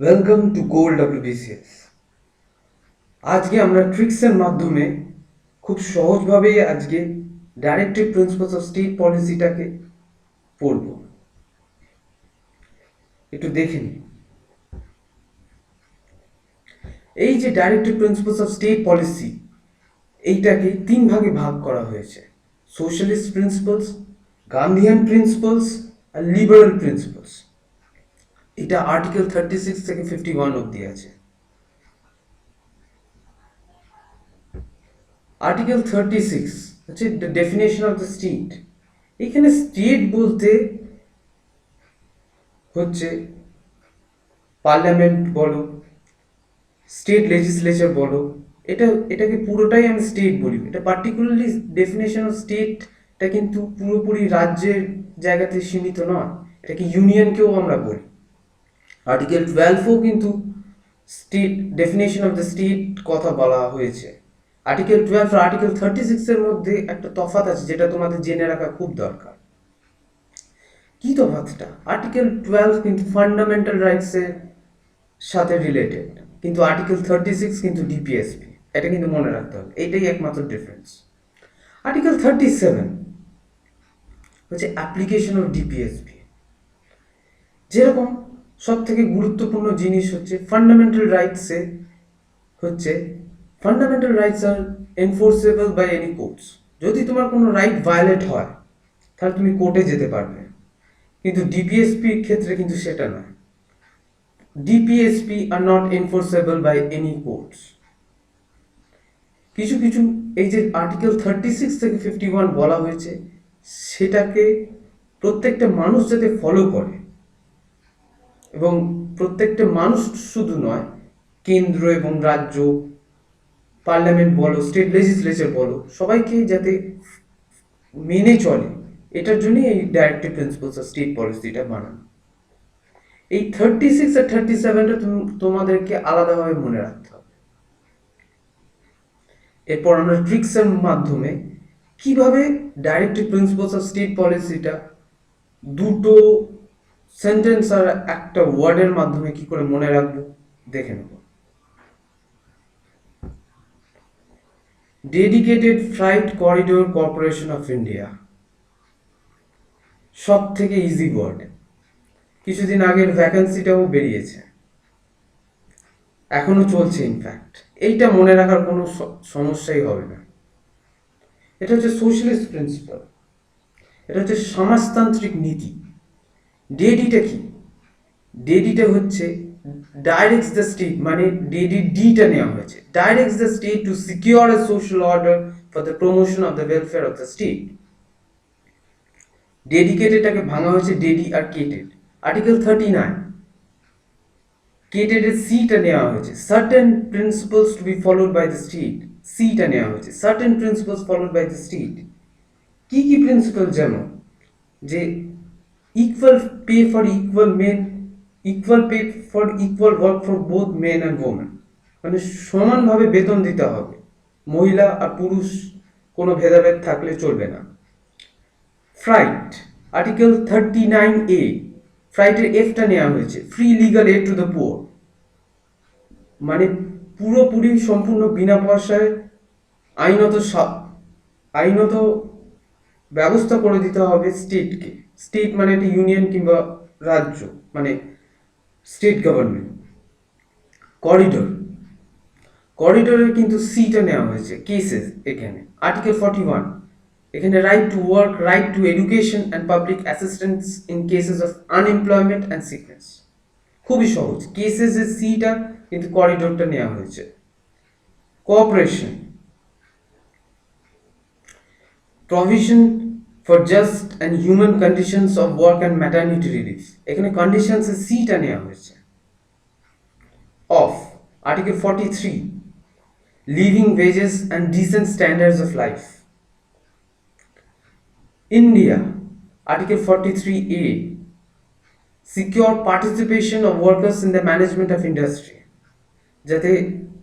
Welcome to goal WBCS. আজকে আমরা ট্রিক্সের মাধ্যমে খুব সহজভাবে আজকে ডাইরেক্টিভ প্রিন্সিপালস অফ স্টেট পলিসিটাকে পড়ব। একটু দেখে নিই। এই যে directive principles of state policy, এইটাকে তিন ভাগে ভাগ করা হয়েছে: সোশ্যালিস্ট প্রিন্সিপালস, গান্ধিয়ান প্রিন্সিপালস আর লিবারেল প্রিন্সিপালস। এটা আর্টিকেল 36 থেকে 51 অব্দি আছে। আর্টিকেল 36 হচ্ছে the definition of the state. এখানে স্টেট বলতে হচ্ছে পার্লামেন্ট বলো, স্টেট লেজিসলেচার বলো, এটাকে পুরোটাই আমি স্টেট বলি। এটা পার্টিকুলারলি ডেফিনেশন অফ স্টেটটা কিন্তু পুরোপুরি রাজ্যের জায়গাতে সীমিত নয়, এটাকে ইউনিয়নকেও আমরা বলি। আর্টিকেল 12ও কিন্তু state definition of the state কথা বলা হয়েছে। আর্টিকেল 12 আর আর্টিকেল 36 এর মধ্যে একটা তফাৎ আছে যেটা তোমাদের জেনে রাখা খুব দরকার। কি তফাৎটা? আর্টিকেল 12 কিন্তু ফান্ডামেন্টাল রাইটসের সাথে রিলেটেড, কিন্তু আর্টিকেল 36 কিন্তু ডিপিএসপি। এটা কিন্তু মনে রাখতে হবে, এইটাই একমাত্র ডিফারেন্স। আর্টিকেল 37 হচ্ছে অ্যাপ্লিকেশন অফ ডিপিএসপি। যেরকম সব থেকে গুরুত্বপূর্ণ জিনিস হচ্ছে ফান্ডামেন্টাল রাইটসে হচ্ছে fundamental rights are enforceable by any courts. যদি তোমার কোনো রাইট ভায়োলেট হয় তাহলে তুমি কোর্টে যেতে পারবে, কিন্তু ডিপিএসপির ক্ষেত্রে কিন্তু সেটা নয়। DPSP are not enforceable by any courts. কিছু কিছু এই যে আর্টিকেল 36 থেকে 51 বলা হয়েছে, সেটাকে প্রত্যেকটা মানুষ যাতে ফলো করে, এবং প্রত্যেকটা মানুষ শুধু নয়, কেন্দ্র এবং রাজ্য, পার্লামেন্ট বলো, স্টেট লেজিসলেচার বলো, সবাইকে যাতে মেনে চলে, এটার জন্যই এই ডাইরেক্টিভ প্রিন্সিপালস অফ স্টেট পলিসিটা বানানো। এই 36 আর 37টা তোমাদেরকে আলাদাভাবে মনে রাখতে হবে। এরপর আমরা ট্রিক্সের মাধ্যমে কিভাবে ডাইরেক্টিভ প্রিন্সিপালস অফ স্টেট পলিসিটা দুটো সেন্টেন্স আর একটা ওয়ার্ডের মাধ্যমে কি করে মনে রাখবো দেখে নেব। Dedicated freight corridor corporation of India, সব থেকে ইজি ওয়ার্ড। কিছুদিন আগের ভ্যাকেন্সিটাও বেরিয়েছে, এখনো চলছে ইনফ্যাক্ট। এইটা মনে রাখার কোনো সমস্যাই হবে না। এটা হচ্ছে সোশ্যালিস্ট প্রিন্সিপাল, এটা হচ্ছে সমাজতান্ত্রিক নীতি। ডেডিটা কি? ডেডিটা হচ্ছে ডাইরেক্টস দ্য স্টেট, মানে ডিটা নেওয়া হয়েছে, directs the state to secure a social order for the promotion of the welfare of the state. ডেডিকেটেডটাকে ভাঙা হয়েছে ডেডি আর কেটেড। আর্টিকেল 39 কেটেডের সিটা নেওয়া হয়েছে, certain principles to be followed by the state. সিটা নেওয়া হয়েছে, certain principles followed by the state. কি কি প্রিন্সিপাল? যেমন যে equal pay for equal men, equal pay for equal work for both men and women, মানে সমানভাবে বেতন দিতে হবে, মহিলা আর পুরুষ কোনো ভেদাভেদ থাকলে চলবে না। ফ্রাইট, আর্টিকেল 39A, ফ্রাইটের এফটা নেওয়া হয়েছে, free legal aid to the poor, মানে পুরোপুরি সম্পূর্ণ বিনা পয়সায় আইনত আইনত ব্যবস্থা করে দিতে হবে স্টেটকে। স্টেট মানে একটা ইউনিয়ন কিংবা রাজ্য, মানে স্টেট গভর্নমেন্ট। করিডোর, করিডোরের কিন্তু সিটা নেওয়া হয়েছে, কেসেস এখানে আর্টিকেল 41, এখানে right to work, right to education and public assistance in cases of unemployment and sickness. খুবই সহজ, কেসেসের সিটা কিন্তু করিডোরটা নেওয়া হয়েছে। Cooperation, provision for just and human conditions of work and maternity relief, এখানে কন্ডিশনসের সিটা নেওয়া হয়েছে। Of, article 43, living wages and decent standards of life. India, article 43A, secure participation of workers in the management of industry, যাতে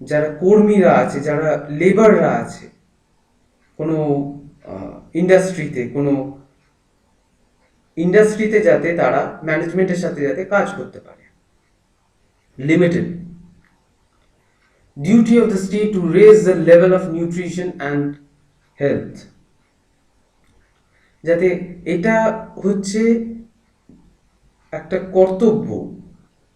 যারা কর্মীরা আছে, যারা লেবাররা আছে কোনো ইন্ডাস্ট্রিতে যাতে তারা ম্যানেজমেন্টের সাথে যাতে কাজ করতে পারে। Limited. Duty of the state to raise the level of nutrition and health, যাতে এটা হচ্ছে একটা কর্তব্য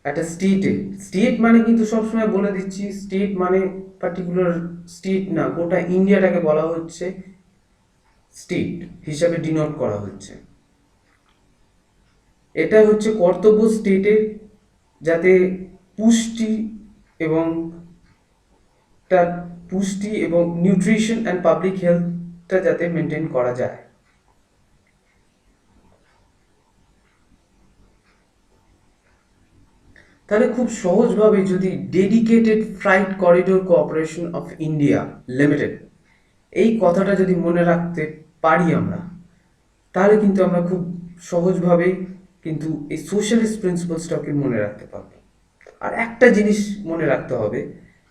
একটা স্টেটের। স্টেট মানে কিন্তু সবসময় বলে দিচ্ছি, স্টেট মানে পার্টিকুলার স্টেট না, গোটা ইন্ডিয়াটাকে বলা হচ্ছে স্টেট হিসাবে ডিনোট করা হচ্ছে। এটা হচ্ছে কর্তব্য স্টেটের, যাতে পুষ্টি এবং তার পুষ্টি এবং নিউট্রিশন অ্যান্ড পাবলিক হেলথটা যাতে মেনটেন করা যায়। তাহলে খুব সহজভাবে যদি dedicated freight corridor corporation of India limited এই কথাটা যদি মনে রাখতে পারি আমরা, তাহলে কিন্তু আমরা খুব সহজভাবে কিন্তু এই সোশ্যালিস্ট প্রিন্সিপালসটাকে মনে রাখতে পারবো। আর একটা জিনিস মনে রাখতে হবে,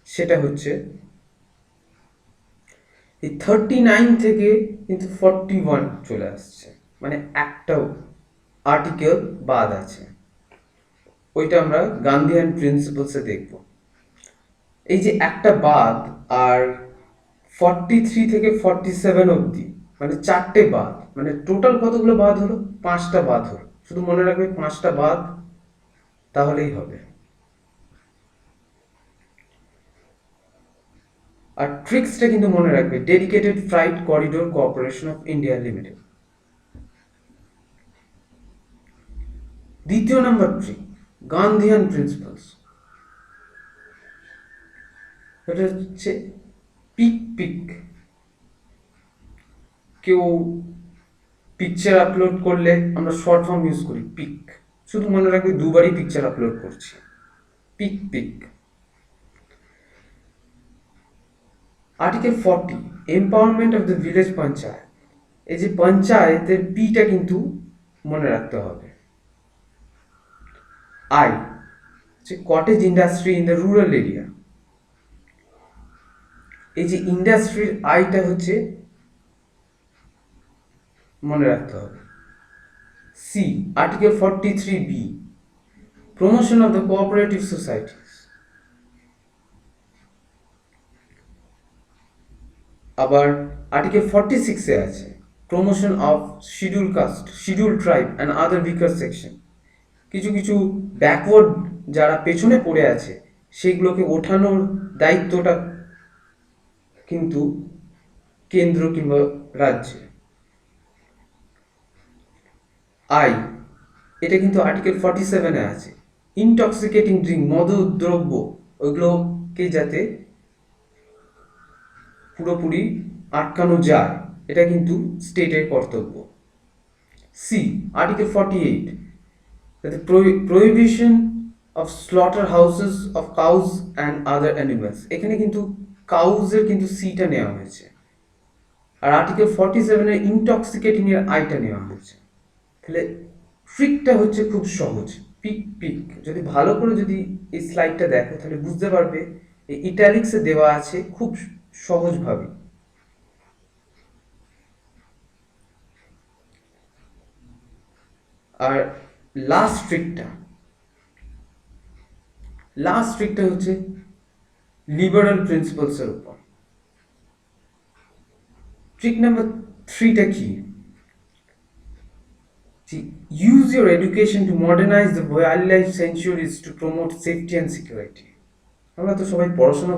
সেটা হচ্ছে এই 39 থেকে কিন্তু 41 চলে আসছে, মানে একটা আর্টিকেল বাদ আছে, ওইটা আমরা গান্ধীয়ান প্রিন্সিপালসে দেখব। এই যে একটা বাদ, আর 43 থেকে 47 অবধি মানে চারটে বাদ, মানে টোটাল কতগুলো বাদ হলো? 5টা বাদ হলো। শুধু মনে রাখবে 5টা বাদ, তাহলেই হবে। আর ট্রিক্সটা কিন্তু মনে রাখবে, dedicated freight corridor corporation of India limited. দ্বিতীয় নাম্বার ট্রিক, গান্ধীয়ান প্রিন্সিপালস। এটা হচ্ছে পিক পিক। কেউ পিকচার আপলোড করলে আমরা শর্ট ফর্ম ইউজ করি পিক। শুধু মনে রাখবে দুবারই পিকচার আপলোড করছি, pic pic. Article 40, empowerment of the village panchayat. এই যে পঞ্চায়েতের পিটা কিন্তু মনে রাখতে হবে। আই, যে cottage industry in the rural area. এই যে ইন্ডাস্ট্রির আইটা হচ্ছে মনে রাখতে হবে। C, article 43B, promotion of the cooperative societies. আবার আর্টিকেল 46 এ আছে promotion of scheduled caste, scheduled tribe and other weaker section. কিছু কিছু ব্যাকওয়ার্ড যারা পেছনে পড়ে আছে, সেগুলোকে ওঠানোর দায়িত্বটা কিন্তু কেন্দ্র কিংবা রাজ্যে। আই, এটা কিন্তু আর্টিকেল 47-এ আছে। ইনটক্সিকেটিং ড্রিঙ্ক, মদদ্রব্য, ওইগুলোকে যাতে পুরোপুরি আটকানো যায়, এটা কিন্তু স্টেটের কর্তব্য। C, article 48, prohibition of slaughter houses of cows and other animals. এখানে কিন্তু কাউজের কিন্তু সিটা নেওয়া হয়েছে, আর আর্টিকেল 47-এর ইনটক্সিকেটিং এর আইটা নেওয়া হয়েছে। তাহলে ট্রিকটা হচ্ছে খুব সহজ, পিক পিক। যদি ভালো করে যদি এই স্লাইডটা দেখো, তাহলে বুঝতে পারবে এই ইটালিক্সে দেওয়া আছে খুব সহজভাবে। আর লাস্ট ট্রিকটা হচ্ছে লিবারাল প্রিন্সিপালসের উপর। ট্রিক নাম্বার 3টা কি? Use your education to modernize the wildlife sanctuaries to promote safety and security. আমরা তো সবাই পড়াশোনা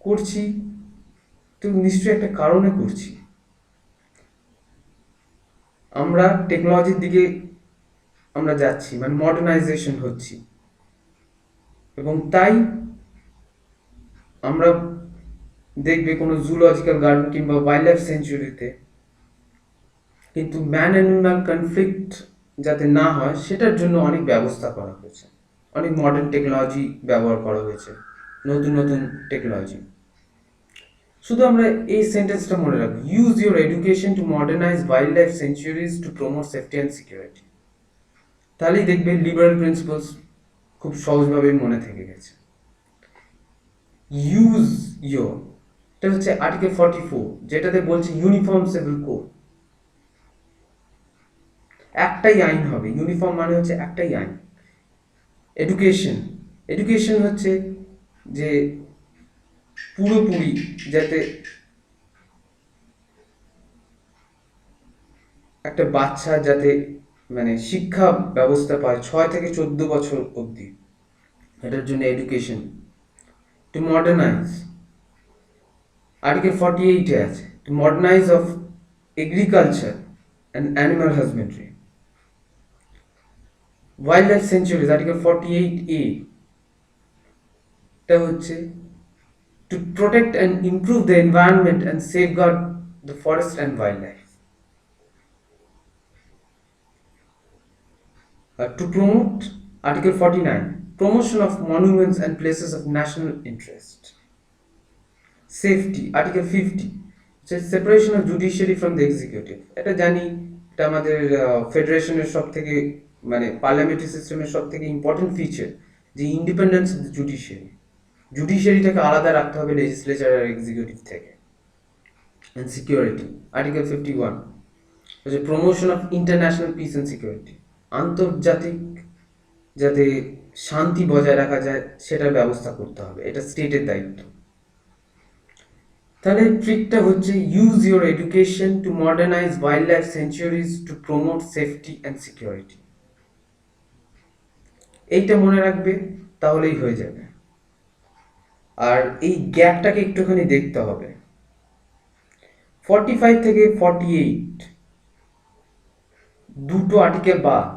করছি তো নিশ্চয়ই একটা কারণে করছি। আমরা টেকনোলজির দিকে আমরা যাচ্ছি, মানে মডার্নাইজেশন হচ্ছি, এবং তাই আমরা দেখবে কোনো জুলজিক্যাল গার্ডেন কিংবা ওয়াইল্ড লাইফ সেঞ্চুরিতে কিন্তু ম্যান অ্যানিম্যাল কনফ্লিক্ট যাতে না হয়, সেটার জন্য অনেক ব্যবস্থা করা হয়েছে, অনেক মডার্ন টেকনোলজি ব্যবহার করা হয়েছে, নতুন নতুন টেকনোলজি। শুধু আমরা এই সেন্টেন্সটা মনে রাখবো, use your education to modernise wild life sanctuaries to promote safety and security. তাহলেই দেখবে লিবারাল প্রিন্সিপালস খুব সহজভাবে মনে থেকে গেছে। ইউজ ইয়োর, এটা হচ্ছে আর্টিকেল 44, যেটাতে বলছে ইউনিফর্ম সিভিল কোড। একটাই আইন হবে, ইউনিফর্ম মানে হচ্ছে একটাই আইন। এডুকেশন, এডুকেশন হচ্ছে যে পুরোপুরি যাতে একটা বাচ্চা যাতে মানে শিক্ষা ব্যবস্থা পায় 6 থেকে 14 বছর অবধি, এটার জন্য এডুকেশন। টু মডার্নাইজ, আর্টিকেল 48 এ আছে, to modernise of agriculture and animal husbandry. Wild life sanctuaries, article 48A, এটা হচ্ছে to protect and improve the environment and safeguard the forest and wildlife. To promote, Article 49, promotion of monuments and places of national interest. Safety, Article 50, separation of judiciary from the executive. এটা জানি, এটা আমাদের ফেডারেশনের সব থেকে মানে parliamentary সিস্টেমের সব থেকে ইম্পর্টেন্ট ফিচার, যে ইন্ডিপেন্ডেন্স অফ দ্য জুডিশিয়ারি। জুডিশিয়ারিটাকে আলাদা রাখতে হবে লেজিসলেচার আর এক্সিকিউটিভ থেকে। And security, Article 51, which is promotion of international peace and security. আন্তর্জাতিক যাতে শান্তি বজায় রাখা যায় সেটার ব্যবস্থা করতে হবে, এটা স্টেটের দায়িত্ব। তাহলে ট্রিকটা হচ্ছে use your education to modernise wild life sanctuaries to promote safety and security. এইটা মনে রাখবে, তাহলেই হয়ে যাবে। আর এই গ্যাপটাকে একটুখানি দেখতে হবে। 45 থেকে 48 দুটো আর্টিকেল বাদ,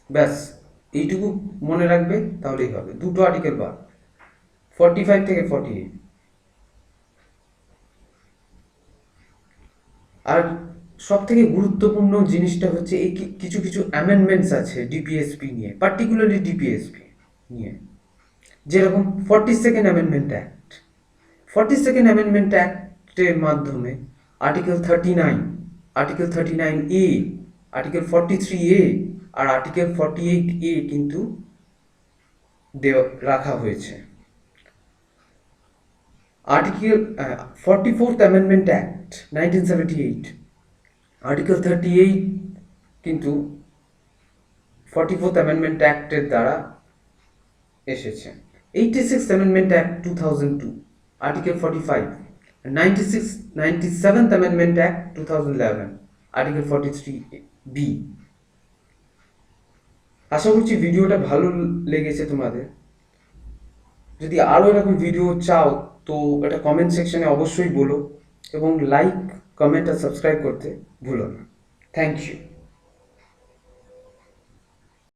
ব্যাস এইটুকু মনে রাখবে তাহলেই হবে। দুটো আর্টিকেল বাদ, 45 থেকে 48। আর সব থেকে গুরুত্বপূর্ণ জিনিসটা হচ্ছে এই কিছু কিছু অ্যামেন্ডমেন্টস আছে ডিপিএসপি নিয়ে, পার্টিকুলারলি ডিপিএসপি নিয়ে, যেরকম 42nd amendment act. 42nd amendment অ্যাক্টের মাধ্যমে article 39, article 39A, article 43A আর আর্টিকেল 48A কিন্তু রাখা হয়েছে। Article 44th amendment act 1978, article 38 কিন্তু 44th অ্যামেন্ডমেন্ট অ্যাক্টের দ্বারা এসেছে। 86th amendment act 2002, article 45, 97th amendment act 2011, article 43B। আশা করছি ভিডিওটা ভালো লেগেছে তোমাদের। যদি আরও এরকম ভিডিও চাও তো এটা কমেন্ট সেকশনে অবশ্যই বলো, এবং লাইক, কমেন্ট আর সাবস্ক্রাইব করতে ভুলো না। Thank you.